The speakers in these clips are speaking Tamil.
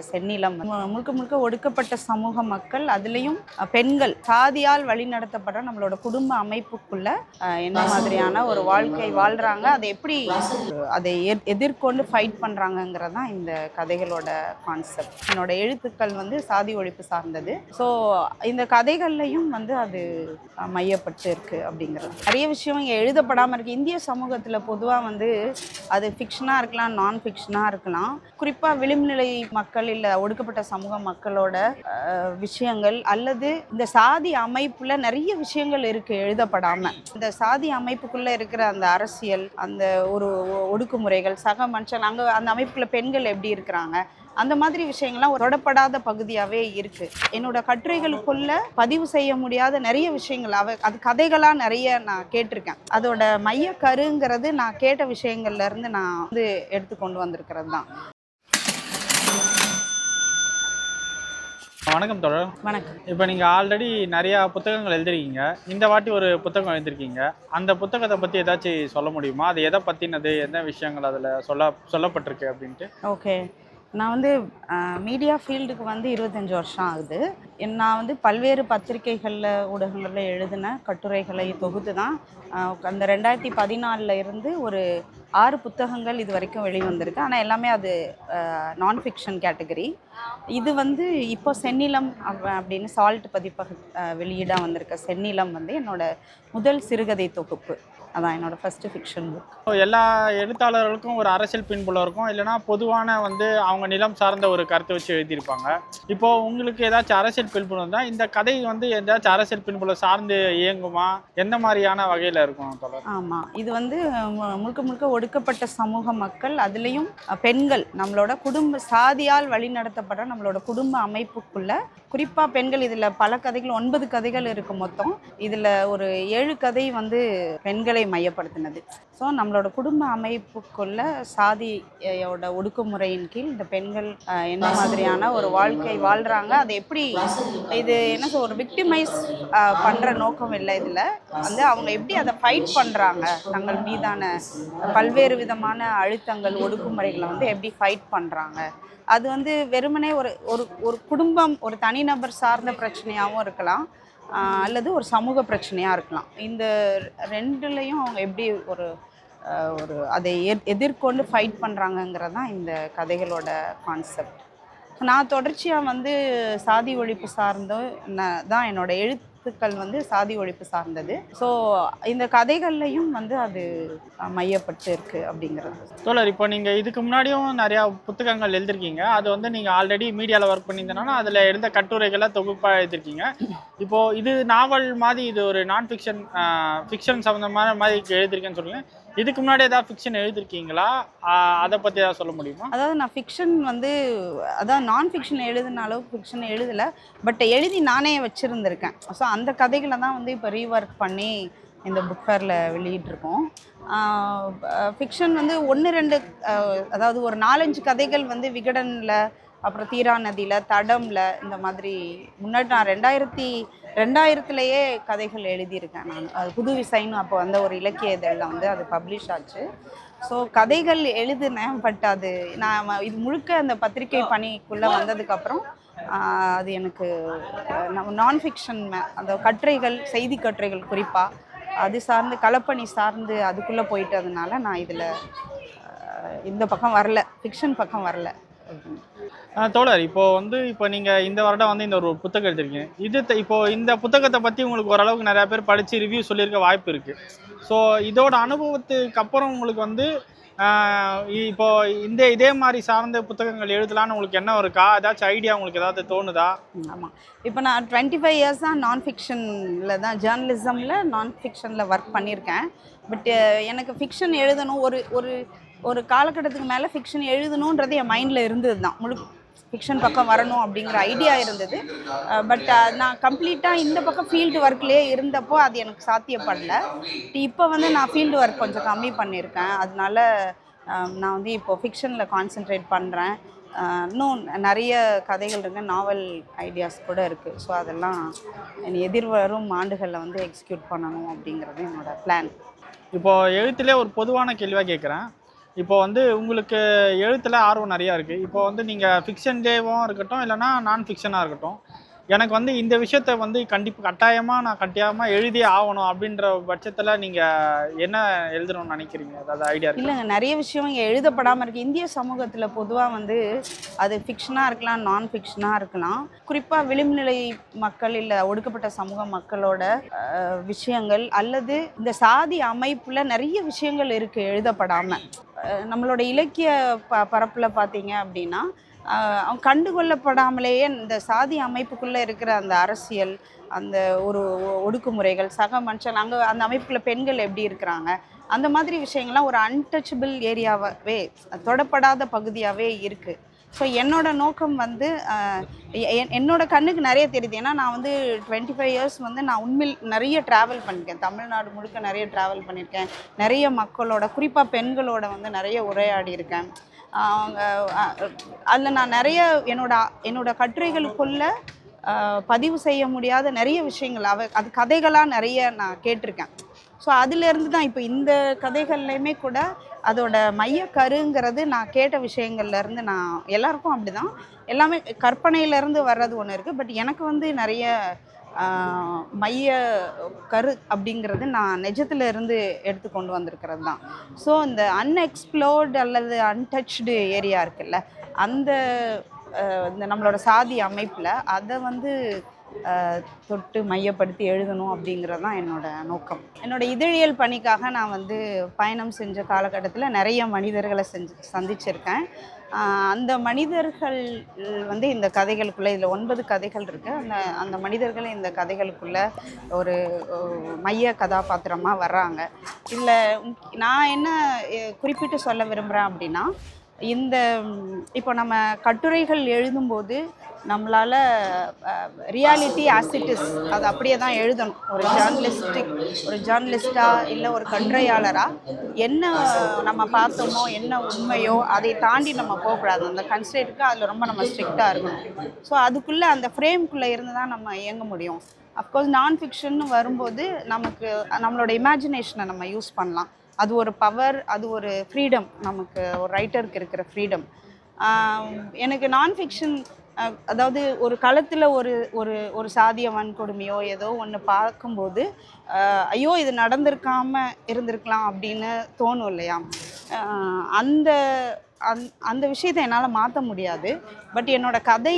செந்நிலம் முழுக்க முழுக்க ஒடுக்கப்பட்ட சமூக மக்கள், அதுலேயும் பெண்கள் சாதியால் வழிநடத்தப்படுற நம்மளோட குடும்ப அமைப்புக்குள்ள என்ன மாதிரியான ஒரு வாழ்க்கை வாழ்கிறாங்க, அதை எப்படி அதை எதிர்கொண்டு ஃபைட் பண்ணுறாங்கங்கிறது தான் இந்த கதைகளோட கான்செப்ட். என்னோட எழுத்துக்கள் சாதி ஒழிப்பு சார்ந்தது. ஸோ இந்த கதைகள்லையும் அது மையப்பட்டு இருக்குது அப்படிங்கிறது. நிறைய விஷயம் இங்கே எழுதப்படாமல் இருக்குது. இந்திய சமூகத்தில் பொதுவாக அது ஃபிக்ஷனாக இருக்கலாம், நான் ஃபிக்ஷனாக இருக்கலாம். குறிப்பாக விளிம்புநிலை மக்கள் இல்லை ஒடுக்கப்பட்ட சமூக மக்களோட விஷயங்கள் அல்லது இந்த சாதி அமைப்புல நிறைய விஷயங்கள் இருக்கு எழுதப்படாம. இந்த சாதி அமைப்புக்குள்ள இருக்கிற அந்த அரசியல், அந்த ஒரு ஒடுக்குமுறைகள், சக மனுஷன், அங்க அந்த அமைப்புக்குள்ள பெண்கள் எப்படி இருக்கிறாங்க, அந்த மாதிரி விஷயங்கள்லாம் தொடப்படாத பகுதியாகவே இருக்கு. என்னோட கட்டுரைகளுக்குள்ள பதிவு செய்ய முடியாத நிறைய விஷயங்கள் அது கதைகளாக நிறைய நான் கேட்டிருக்கேன். அதோட மைய கருங்கிறது நான் கேட்ட விஷயங்கள்ல இருந்து நான் எடுத்து கொண்டு வந்திருக்கிறது தான். வணக்கம் தோழர். வணக்கம். இப்போ நீங்கள் ஆல்ரெடி நிறையா புத்தகங்கள் எழுதிருக்கீங்க. இந்த வாட்டி ஒரு புத்தகம் எழுதிருக்கீங்க. அந்த புத்தகத்தை பற்றி ஏதாச்சும் சொல்ல முடியுமா? அது எதை பற்றினது, என்ன விஷயங்கள் அதில் சொல்லப்பட்டிருக்கு அப்படின்ட்டு? ஓகே, நான் மீடியா ஃபீல்டுக்கு 25 வருஷம் ஆகுது. நான் பல்வேறு பத்திரிகைகளில், ஊடகங்களில் எழுதின கட்டுரைகளை தொகுத்து தான் அந்த 2014 இருந்து ஒரு 6 புத்தகங்கள் இது வரைக்கும் வெளிவந்திருக்கு. ஆனால் எல்லாமே அது நான் ஃபிக்ஷன் கேட்டகரி. இது இப்போ செந்நிலம் அப்படின்னு சால்ட் பதிப்பக வெளியீடாக வந்திருக்க செந்நிலம் என்னோட முதல் சிறுகதை தொகுப்பு. அதான் என்னோட ஃபர்ஸ்ட் ஃபிக்ஷன் புக். எல்லா எழுத்தாளர்களுக்கும் ஒரு அரசியல் பின்புலம் இருக்கும், இல்லைனா பொதுவான அவங்க நிலம் சார்ந்த ஒரு கருத்தை வச்சு எழுதியிருப்பாங்க. இப்போ உங்களுக்கு ஏதாச்சும் அரசியல் பின்புலம் தான், இந்த கதை ஏதாச்சும் அரசியல் பின்புலம் சார்ந்து இயங்குமா? எந்த மாதிரியான வகையில் இருக்கும் தொடர்? ஆமாம், இது முழுக்க முழுக்க ஒடுக்கப்பட்ட சமூக மக்கள், அதுலேயும் பெண்கள், நம்மளோட குடும்ப சாதியால் வழிநடத்தப்படுற நம்மளோட குடும்ப அமைப்புக்குள்ள குறிப்பாக பெண்கள். இதில் பல கதைகள், 9 கதைகள் இருக்குது மொத்தம். இதில் ஒரு 7 கதை பெண்களை மையப்படுத்தினது. ஸோ நம்மளோட குடும்ப அமைப்புக்குள்ள சாதியோட ஒடுக்குமுறையின் கீழ் இந்த பெண்கள் என்ன மாதிரியான ஒரு வாழ்க்கை வாழ்கிறாங்க, அதை எப்படி இது ஒரு விக்டிமைஸ் பண்ணுற நோக்கம் இல்லை. இதில் அவங்க எப்படி அதை ஃபைட் பண்ணுறாங்க, தங்கள் மீதான பல்வேறு விதமான அழுத்தங்கள், ஒடுக்குமுறைகளை எப்படி ஃபைட் பண்ணுறாங்க. அது வெறுமனே ஒரு குடும்பம், ஒரு தனிநபர் சார்ந்த பிரச்சனையாகவும் இருக்கலாம், அல்லது ஒரு சமூக பிரச்சனையாக இருக்கலாம். இந்த ரெண்டுலேயும் அவங்க எப்படி ஒரு அதை எதிர்கொண்டு ஃபைட் பண்ணுறாங்கங்கிறது தான் இந்த கதைகளோட கான்செப்ட். நான் தொடர்ச்சியாக சாதி ஒழிப்பு சார்ந்து தான் என்னோட எழுத்துக்கள் சாதி ஒழிப்பு சார்ந்தது. ஸோ இந்த கதைகள்லையும் அது மையப்பட்டு இருக்குது அப்படிங்கிறது. தோழர், இப்போ நீங்கள் இதுக்கு முன்னாடியும் நிறையா புத்தகங்கள் எழுதிருக்கீங்க. அது நீங்கள் ஆல்ரெடி மீடியாவில் ஒர்க் பண்ணியிருந்தனால அதில் எழுந்த கட்டுரைகளை தொகுப்பாக எழுதிருக்கீங்க. இப்போது இது நாவல் மாதிரி, இது ஒரு நான் ஃபிக்ஷன் சம்மந்தமான மாதிரி எழுதிருக்கேன்னு சொல்லுங்கள். இதுக்கு முன்னாடி ஏதாவது ஃபிக்ஷன் எழுதிருக்கீங்களா? அதை பற்றி ஏதாவது சொல்ல முடியுமா? அதாவது நான் ஃபிக்ஷன் அதாவது நான் ஃபிக்ஷன் எழுதின அளவுக்கு ஃபிக்ஷன் எழுதலை, பட் எழுதி நானே வச்சுருந்துருக்கேன். ஸோ அந்த கதைகளை தான் இப்போ ரீஒர்க் பண்ணி இந்த புக் ஃபேரில் வெளியிட்டிருக்கோம். ஃபிக்ஷன் 1-2, அதாவது ஒரு 4-5 கதைகள் விகடனில், அப்புறம் தீரா நதியில், தடம்ல, இந்த மாதிரி. முன்னாடி நான் 2000 கதைகள் எழுதியிருக்கேன். நான் அது புது விசைன்னு அப்போ ஒரு இலக்கிய இதழில் அது பப்ளிஷ் ஆச்சு. ஸோ கதைகள் எழுதினேன், பட் அது நான் இது முழுக்க அந்த பத்திரிகை பணிக்குள்ளே வந்ததுக்கப்புறம் அது எனக்கு நான் ஃபிக்ஷன், அந்த கட்டுரைகள், செய்தி கட்டுரைகள் குறிப்பாக அது சார்ந்து, களப்பணி சார்ந்து அதுக்குள்ளே போயிட்டதுனால நான் இதில் இந்த பக்கம் வரல, ஃபிக்ஷன் பக்கம் வரல. தோழர், இப்போ நீங்கள் இந்த வருடம் இந்த ஒரு புத்தகம் எழுதிருக்கீங்க. இப்போ இந்த புத்தகத்தை பற்றி உங்களுக்கு ஓரளவுக்கு நிறையா பேர் படித்து ரிவ்யூ சொல்லியிருக்க வாய்ப்பு இருக்குது. ஸோ இதோட அனுபவத்துக்கு அப்புறம் உங்களுக்கு இப்போ இதே மாதிரி சார்ந்த புத்தகங்கள் எழுதலான்னு உங்களுக்கு என்ன இருக்கா? ஏதாச்சும் ஐடியா உங்களுக்கு ஏதாவது தோணுதா? ஆமாம், இப்போ நான் 25 இயர்ஸ் தான் நான் ஃபிக்ஷனில் தான், ஜேர்னலிசமில் நான் ஃபிக்ஷனில் ஒர்க் பண்ணியிருக்கேன். பட் எனக்கு ஃபிக்ஷன் எழுதணும், ஒரு காலகட்டத்துக்கு மேலே ஃபிக்ஷன் எழுதணுன்றது என் மைண்டில் இருந்தது தான். ஃபிக்ஷன் பக்கம் வரணும் அப்படிங்கிற ஐடியா இருந்தது. பட் நான் கம்ப்ளீட்டாக இந்த பக்கம் ஃபீல்டு ஒர்க்லேயே இருந்தப்போ அது எனக்கு சாத்தியப்படலை. இப்போ நான் ஃபீல்டு ஒர்க் கொஞ்சம் கம்மி பண்ணியிருக்கேன். அதனால நான் இப்போ ஃபிக்ஷனில் கான்சென்ட்ரேட் பண்ணுறேன். இன்னும் நிறைய கதைகள் இருக்குது, நாவல் ஐடியாஸ் கூட இருக்குது. ஸோ அதெல்லாம் எதிர்வரும் ஆண்டுகளில் எக்ஸிக்யூட் பண்ணணும் அப்படிங்கிறது என்னோடய பிளான். இப்போ எழுத்துலேயே ஒரு பொதுவான கேள்வியாக கேட்குறேன். இப்போ வந்து உங்களுக்கு எழுத்துல ஆர்வம் நிறையா இருக்குது. இப்போ வந்து நீங்கள் ஃபிக்ஷன்லேயும் இருக்கட்டும், இல்லைனா நான் ஃபிக்ஷனாக இருக்கட்டும், எனக்கு வந்து இந்த விஷயத்த வந்து கட்டாயமாக நான் கட்டாயமாக எழுதியே ஆகணும் அப்படின்ற பட்சத்தில் நீங்கள் என்ன எழுதணும்னு நினைக்கிறீங்க? அதாவது ஐடியா இருக்கு? இல்லைங்க, நிறைய விஷயம் இங்கே எழுதப்படாமல் இருக்குது. இந்திய சமூகத்தில் பொதுவாக வந்து அது ஃபிக்ஷனாக இருக்கலாம், நான் ஃபிக்ஷனாக இருக்கலாம். குறிப்பாக விளிம்புநிலை மக்கள் இல்லை ஒடுக்கப்பட்ட சமூக மக்களோட விஷயங்கள் அல்லது இந்த சாதி அமைப்பில் நிறைய விஷயங்கள் இருக்குது எழுதப்படாமல். நம்மளோட இலக்கிய பரப்பில் பார்த்தீங்க அப்படின்னா அவங்க கண்டுகொள்ளப்படாமலேயே இந்த சாதி அமைப்புக்குள்ளே இருக்கிற அந்த அரசியல், அந்த ஒரு ஒடுக்குமுறைகள், சக மனுஷன், அங்கே அந்த அமைப்புக்குள்ள பெண்கள் எப்படி இருக்கிறாங்க, அந்த மாதிரி விஷயங்கள்லாம் ஒரு அன்டச்சபிள் ஏரியாவே, தொடப்படாத பகுதியாகவே இருக்குது. ஸோ என்னோட நோக்கம் வந்து என்னோட கண்ணுக்கு நிறைய தெரியுது. ஏன்னா நான் வந்து 25 இயர்ஸ் வந்து நான் உண்மையில் நிறைய ட்ராவல் பண்ணியிருக்கேன். தமிழ்நாடு முழுக்க நிறைய ட்ராவல் பண்ணியிருக்கேன். நிறைய மக்களோட, குறிப்பாக பெண்களோட வந்து நிறைய உரையாடி இருக்கேன். அவங்க அதில் நான் நிறைய என்னோட கட்டுரைகளுக்குள்ள பதிவு செய்ய முடியாத நிறைய விஷயங்கள் அது கதைகளாக நிறைய நான் கேட்டிருக்கேன். ஸோ அதிலேருந்து தான் இப்போ இந்த கதைகள்லையுமே கூட அதோட மைய கருங்கிறது நான் கேட்ட விஷயங்கள்லேருந்து, நான் எல்லாருக்கும் அப்படி தான், எல்லாமே கற்பனையிலேருந்து வர்றது ஒன்று இருக்குது. பட் எனக்கு வந்து நிறைய மைய கரு அப்படிங்கிறது நான் நிஜத்துல இருந்து எடுத்து கொண்டு வந்திருக்கிறது தான். ஸோ இந்த அன்எக்ஸ்ப்ளோர்டு அல்லது அன்டச்டு ஏரியா இருக்குல்ல, அந்த இந்த நம்மளோட சாதி அமைப்பில் அதை வந்து தொட்டு மையப்படுத்தி எழுதணும் அப்படிங்கிறது தான் என்னோட நோக்கம். என்னோட இதழியல் பணிக்காக நான் வந்து பயணம் செஞ்ச காலகட்டத்தில் நிறைய மனிதர்களை சந்திச்சிருக்கேன். அந்த மனிதர்கள் வந்து இந்த கதைகளுக்குள்ளே, இதில் 9 கதைகள் இருக்குது. அந்த மனிதர்கள் இந்த கதைகளுக்குள்ளே ஒரு மைய கதாபாத்திரமாக வர்றாங்க. இதில் நான் என்ன குறிப்பிட்டு சொல்ல விரும்புகிறேன் அப்படின்னா, இந்த இப்போ நம்ம கட்டுரைகள் எழுதும்போது நம்மளால் ரியாலிட்டி ஆஸ் இட் இஸ் அது அப்படியே தான் எழுதணும். ஒரு ஜேர்னலிஸ்டாக இல்லை ஒரு கட்டுரையாளராக என்ன நம்ம பார்த்தோமோ, என்ன உண்மையோ அதை தாண்டி நம்ம போகக்கூடாது. அந்த கன்ஸ்ட்ரெயின்ட்டுக்கு அதில் ரொம்ப நம்ம ஸ்ட்ரிக்டாக இருக்கணும். ஸோ அதுக்குள்ளே, அந்த ஃப்ரேம்குள்ளே இருந்து தான் நம்ம இயங்க முடியும். அஃப்கோர்ஸ் நான் ஃபிக்ஷன் வரும்போது நம்மளோட இமேஜினேஷனை நம்ம யூஸ் பண்ணலாம். அது ஒரு பவர், அது ஒரு ஃப்ரீடம், நமக்கு ஒரு ரைட்டருக்கு இருக்கிற ஃப்ரீடம். எனக்கு நான் ஃபிக்ஷன், அதாவது ஒரு களத்தில் ஒரு சாதிய வன்கொடுமையோ ஏதோ ஒன்று பார்க்கும்போது ஐயோ இது இருந்திருக்கலாம் அப்படின்னு தோணும் இல்லையா? அந்த விஷயத்தை என்னால் மாற்ற முடியாது. பட் என்னோட கதை,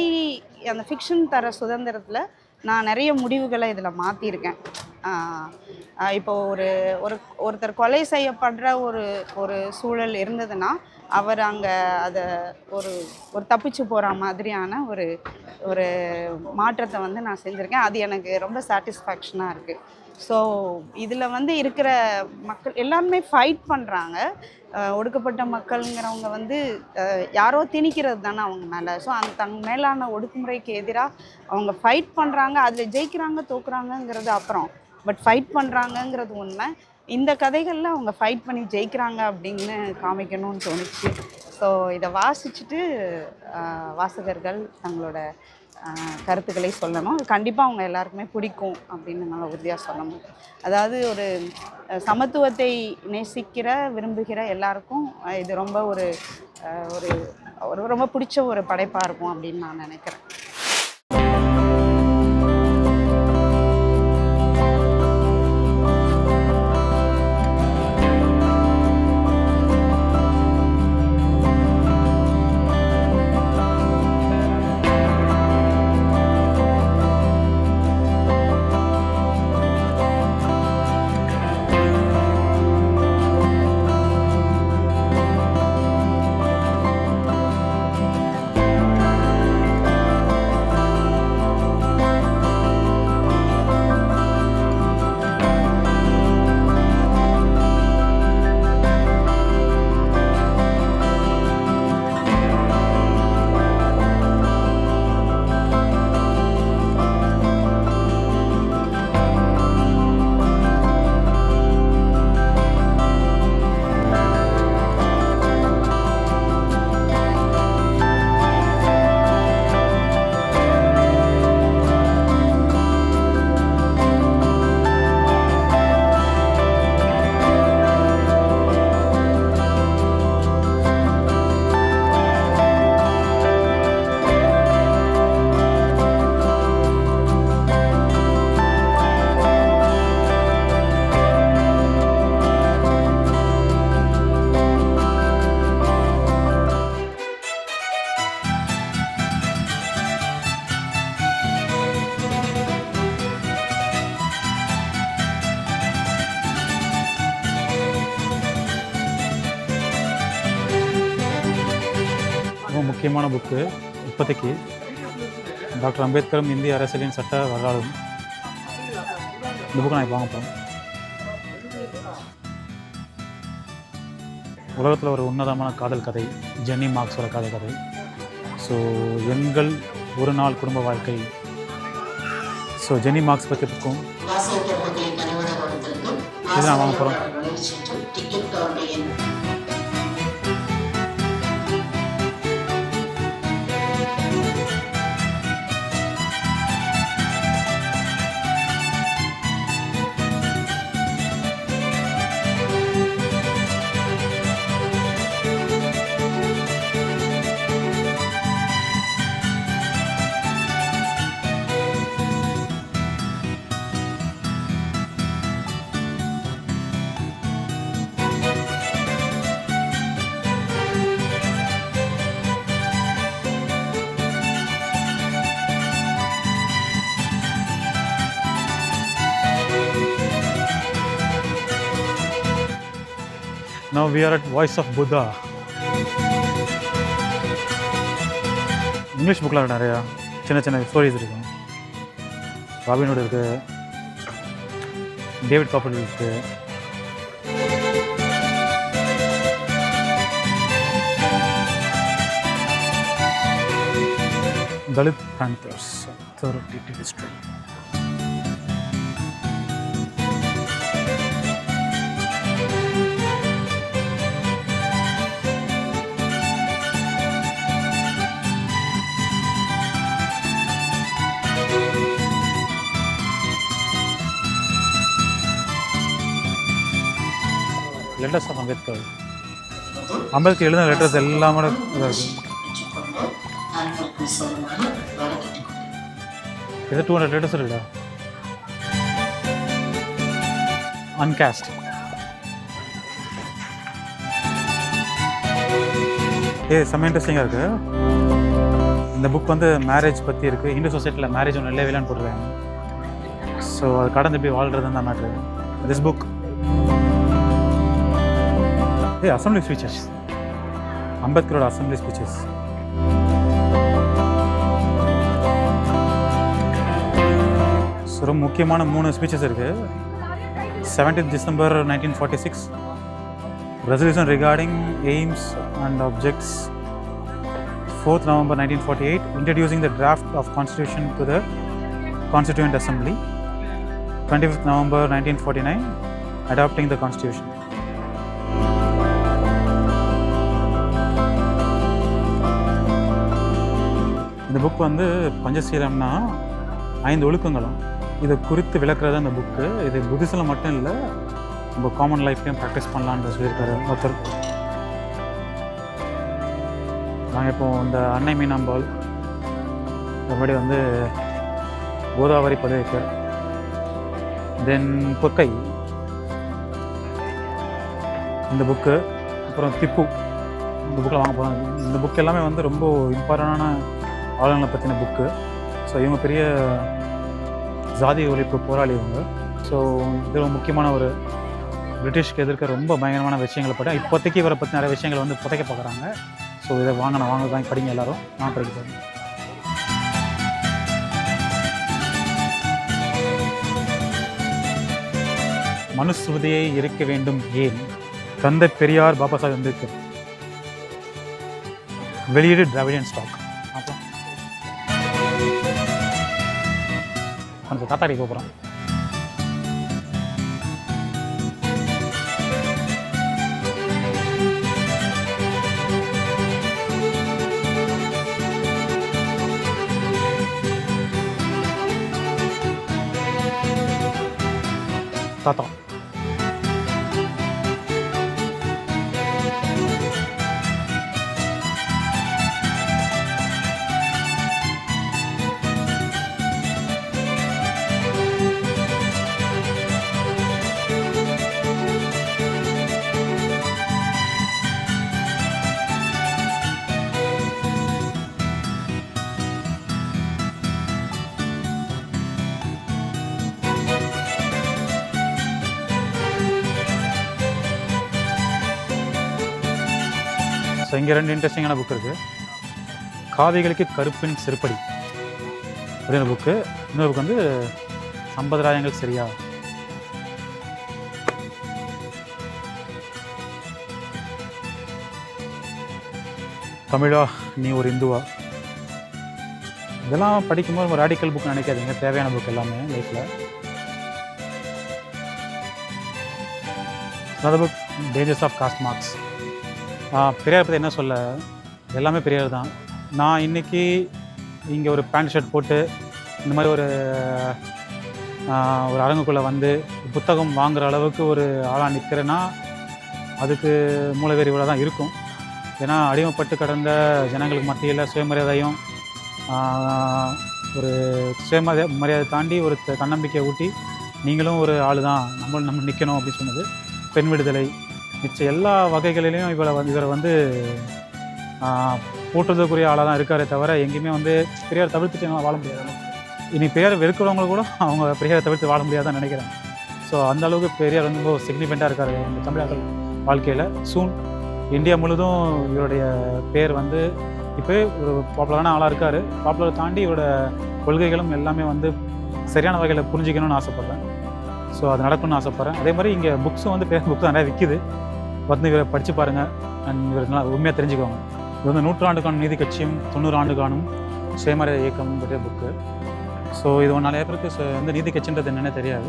அந்த ஃபிக்ஷன் தர சுதந்திரத்தில் நான் நிறைய முடிவுகளை இதில் மாற்றிருக்கேன். இப்போது ஒருத்தர் கொலை செய்யப்படுற ஒரு சூழல் இருந்ததுன்னா அவர் அங்கே அதை ஒரு தப்பிச்சு போகிற மாதிரியான ஒரு மாற்றத்தை வந்து நான் செஞ்சுருக்கேன். அது எனக்கு ரொம்ப சாட்டிஸ்ஃபேக்ஷனாக இருக்குது. ஸோ இதில் வந்து இருக்கிற மக்கள் எல்லாருமே ஃபைட் பண்ணுறாங்க. ஒடுக்கப்பட்ட மக்களுங்கிறவங்க வந்து யாரோ திணிக்கிறது தானே அவங்க மேலே. ஸோ தங்க மேலான ஒடுக்குமுறைக்கு எதிராக அவங்க ஃபைட் பண்ணுறாங்க. அதில் ஜெயிக்கிறாங்க தோக்குறாங்கங்கிறது அப்புறம், பட் ஃபைட் பண்ணுறாங்கங்கிறது உண்மை. இந்த கதைகளில் அவங்க ஃபைட் பண்ணி ஜெயிக்கிறாங்க அப்படின்னு காமிக்கணும்னு தோணுச்சு. ஸோ இதை வாசிச்சுட்டு வாசகர்கள் தங்களோட கருத்துக்களை சொல்லணும். கண்டிப்பாக அவங்க எல்லாருக்குமே பிடிக்கும் அப்படின்னு நல்லா உறுதியாக சொல்லணும். அதாவது ஒரு சமத்துவத்தை நேசிக்கிற, விரும்புகிற எல்லாருக்கும் இது ரொம்ப ஒரு ரொம்ப பிடிச்ச ஒரு படைப்பாக இருக்கும் அப்படின்னு நான் நினைக்கிறேன். முக்கியமான புக்கு இப்போதைக்கு. டாக்டர் அம்பேத்கரும் இந்திய அரசியலின் சட்ட வரலாறும். இந்த புக்கை நான் வாங்க போகிறேன். உலகத்தில் ஒரு உன்னதமான காதல் கதை, ஜென்னி மார்க்ஸோட காதல் கதை. ஸோ எங்கள் ஒரு நாள் குடும்ப வாழ்க்கை. ஸோ ஜென்னி மார்க்ஸ் பற்றி புக்கும் இது நான் வாங்க போகிறோம். Now we are at Voice of Buddha. English புக்கில் நிறையா சின்ன சின்ன ஸ்டோரிஸ் இருக்கும். ராபின்ஹுட் இருக்குது, டேவிட் காப்பர்ஃபீல்ட் இருக்குது. Dalit Panthers, authoritative history. Letters of Ambedkar. Ambedkar எழுதின லெட்டர்ஸ் எல்லாமே இதாக இருக்குது. இது 200 லெட்டர்ஸ் இருக்குடா. அன்காஸ்ட். செம்ம இன்ட்ரெஸ்டிங்காக இருக்குது. இந்த புக் வந்து மேரேஜ் பற்றி இருக்குது. இந்து சொசைட்டியில் மேரேஜ் ஒன்று இல்லை இல்லைன்னு போட்டுருக்காங்க. ஸோ அது கடந்து போய் வாழ்கிறது தான் matter. This book assembly speeches, அம்பேத்கரோட அசம்பிளி ஸ்பீச்சஸ். ரொம்ப முக்கியமான 3 ஸ்பீச்சஸ் இருக்குது. 17th December 1946, resolution regarding aims and objects. 4th November 1948, introducing the draft of constitution to the Constituent Assembly. 25th November 1949, adopting the constitution. இந்த புக் வந்து பஞ்சசீலம்னா 5 ஒழுக்கங்களும் இதை குறித்து விளக்குறது அந்த புக்கு. இது புத்திசத்தில் மட்டும் இல்லை, நம்ம காமன் லைஃப்லையும் ப்ராக்டிஸ் பண்ணலான்னு சொல்லியிருக்காரு ஒருத்தர். நாங்கள் இப்போது இந்த அன்னை மீனாம்பாள், மறுபடி வந்து கோதாவரி பதவிக்கர், தென் பொற்கை இந்த புக்கு, அப்புறம் திப்பு இந்த புக்கில் வாங்க போகிறோம். இந்த புக் எல்லாமே வந்து ரொம்ப இம்பார்ட்டண்டான ஆளுங்களை பற்றின புக்கு. ஸோ இவங்க பெரிய ஜாதி ஒழிப்பு போராளி இவங்க. ஸோ இதில் முக்கியமான ஒரு பிரிட்டிஷ்க்கு எதிர்க்க ரொம்ப பயங்கரமான விஷயங்களை பற்றி இப்போதைக்கு இவரை பற்றி நிறைய விஷயங்கள் வந்து புதைக்க பார்க்குறாங்க. ஸோ இதை வாங்கி படிங்க எல்லோரும். நான் படிக்கிறேன். மனுஸ்மிருதியை எரிக்க வேண்டும் ஏன்? தந்தை பெரியார் பாபா சாஹேப் அம்பேத்கர். வெளியீடு டிராவிடியன் ஸ்டாக். அப்புறம் கொஞ்சம் தாத்தாடி போகிறோம். தாத்தா ஸோ இங்கே 2 இன்ட்ரெஸ்டிங்கான புக் இருக்குது. காவிகளுக்கு கருப்பின் செருப்படி அப்படின்னு புக்கு. இன்னொரு புக் வந்து சம்பிரதாயங்கள் சரியா. தமிழா நீ ஒரு இந்துவா. இதெல்லாம் படிக்கும்போது ஒரு ராடிக்கல் புக் நினைக்காதீங்க, தேவையான புக் எல்லாமே லைஃப்பில். another book dangers of caste marks. Periyar பற்றி என்ன சொல்ல, எல்லாமே பெரியார் தான். நான் இன்றைக்கி இங்கே ஒரு பேண்ட் ஷர்ட் போட்டு இந்த மாதிரி ஒரு அரங்குக்குள்ளே வந்து புத்தகம் வாங்குகிற அளவுக்கு ஒரு ஆளாக நிற்கிறேன்னா அதுக்கு மூலவேறு இவ்வளோ தான் இருக்கும். ஏன்னா அடிமைப்பட்டு கடந்த ஜனங்களுக்கு மத்தியில் சுயமரியாதையும் ஒரு மரியாதை தாண்டி ஒரு தன்னம்பிக்கையை ஊட்டி நீங்களும் ஒரு ஆள் தான், நம்ம நிற்கணும் அப்படின்னு சொன்னது. பெண் விடுதலை மிச்ச எல்லா வகைகளிலையும் இவரை வந்து போற்றுறதுக்குரிய ஆளாக தான் இருக்காரே தவிர எங்கேயுமே வந்து பெரியார் தவிர்த்துட்டு வாழ முடியாது. இனி பெரியார் வெறுக்கிறவங்க கூட அவங்க பெரியாரை தவிர்த்து வாழ முடியாதுன்னு நினைக்கிறேன். ஸோ அந்த அளவுக்கு பெரியார் வந்து ரொம்ப சிக்னிஃபிகண்ட்டாக இருக்கார் இந்த தமிழர்கள் வாழ்க்கையில். சூன் இந்தியா முழுதும் இவருடைய பேர் வந்து இப்போ ஒரு பாப்புலரான ஆளாக இருக்கார். பாப்புலரை தாண்டி இவரோட கொள்கைகளும் எல்லாமே வந்து சரியான வகையில் புரிஞ்சிக்கணும்னு ஆசைப்பட்றேன். ஸோ அது நடக்கணும்னு ஆசைப்பட்றேன். அதே மாதிரி இங்கே புக்ஸும் வந்து புக்ஸ் நிறையா விற்கிது, வந்து இவரை படித்து பாருங்கள் அண்ட் இவர் நல்லா உண்மையாக தெரிஞ்சுக்கோங்க. இது வந்து 100 ஆண்டுக்கான நீதி கட்சியும் 90 ஆண்டு காணும் சுயமரியாதை இயக்கம் பற்றிய புக்கு. ஸோ இது நிறைய பேருக்கு வந்து நீதி கட்சின்றது என்னென்ன தெரியாது.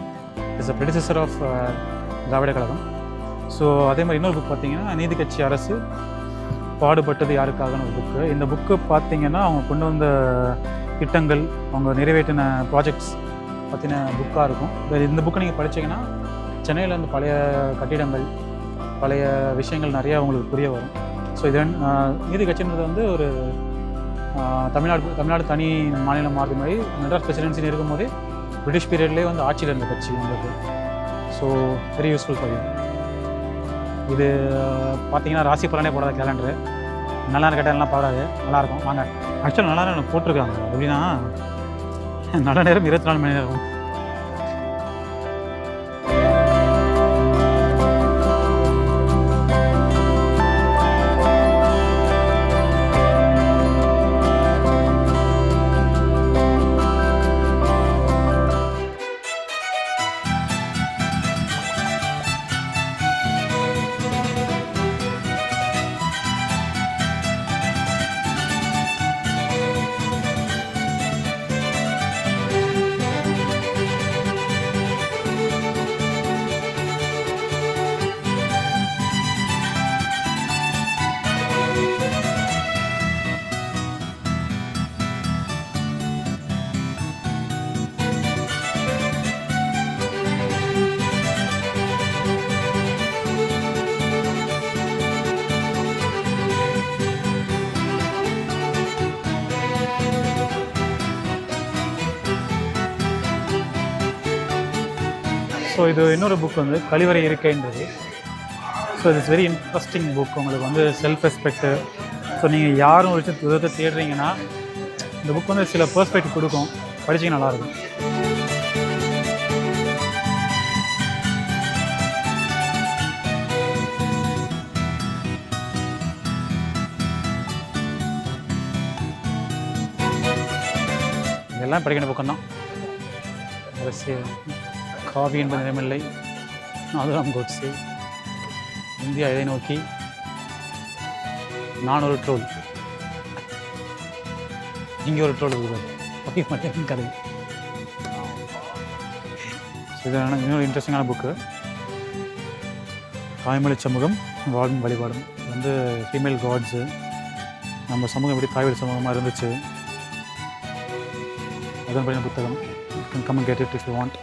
It's a predecessor of Dravida Kazhagam. So அதே மாதிரி இன்னொரு புக் பார்த்தீங்கன்னா நீதி கட்சி அரசு பாடுபட்டது யாருக்காகன்னு ஒரு புக்கு. இந்த புக்கு பார்த்தீங்கன்னா அவங்க கொண்டு வந்த திட்டங்கள், அவங்க நிறைவேற்றின ப்ராஜெக்ட்ஸ் பற்றின புக்காக இருக்கும். இந்த புக்கை நீங்கள் படித்தீங்கன்னா சென்னையில் வந்து பழைய கட்டிடங்கள், பழைய விஷயங்கள் நிறையா உங்களுக்கு புரிய வரும். ஸோ இது நீதி கட்சின்றது வந்து ஒரு தமிழ்நாடு தனி மாநிலம் மாறுது மாதிரி மெட்ராஸ் பிரசிடென்சின்னு இருக்கும்போதே பிரிட்டிஷ் பீரியட்லேயே வந்து ஆட்சியில் இருந்த கட்சி உங்களுக்கு. So very useful for you. இது பார்த்தீங்கன்னா ராசி பலனே போடாத கேலண்டரு. நல்லா கேட்டால் எல்லாம் பாடாது, நல்லாயிருக்கும். வாங்க. ஆக்சுவலாக நல்லா எனக்கு போட்டிருக்காங்க. எப்படின்னா நல்ல நேரம் 24 மணி நேரம். ஸோ இது இன்னொரு புக் வந்து கழிவறை இருக்கைன்றது. So it's very interesting book. உங்களுக்கு வந்து செல்ஃப் ரெஸ்பெக்ட்டு. ஸோ நீங்கள் யாரும் ஒரு விதத்தை தேடுறீங்கன்னா இந்த புக் வந்து சில பெர்ஸ்பெக்டிவ் கொடுக்கும், படிச்சிங்க நல்லாயிருக்கும். இதெல்லாம் படிக்கிற புக்கம் தான். அரசியல், காவி என்பது நிறமில்லை, நாதுராம் கோட்ஸே, இந்தியா எதை நோக்கி, நான் ஒரு ட்ரோல், இங்கே ஒரு ட்ரோல் இருக்குது கதை. இது இன்னொரு இன்ட்ரெஸ்டிங்கான புக்கு. தாய்மொழி சமூகம் வாழும் வழிபாடும். இது வந்து ஃபீமேல் காட்ஸு, நம்ம சமூகம் எப்படி தாய்வழி சமூகமாக இருந்துச்சு அதன் பற்றின புத்தகம். Come and get it if you want.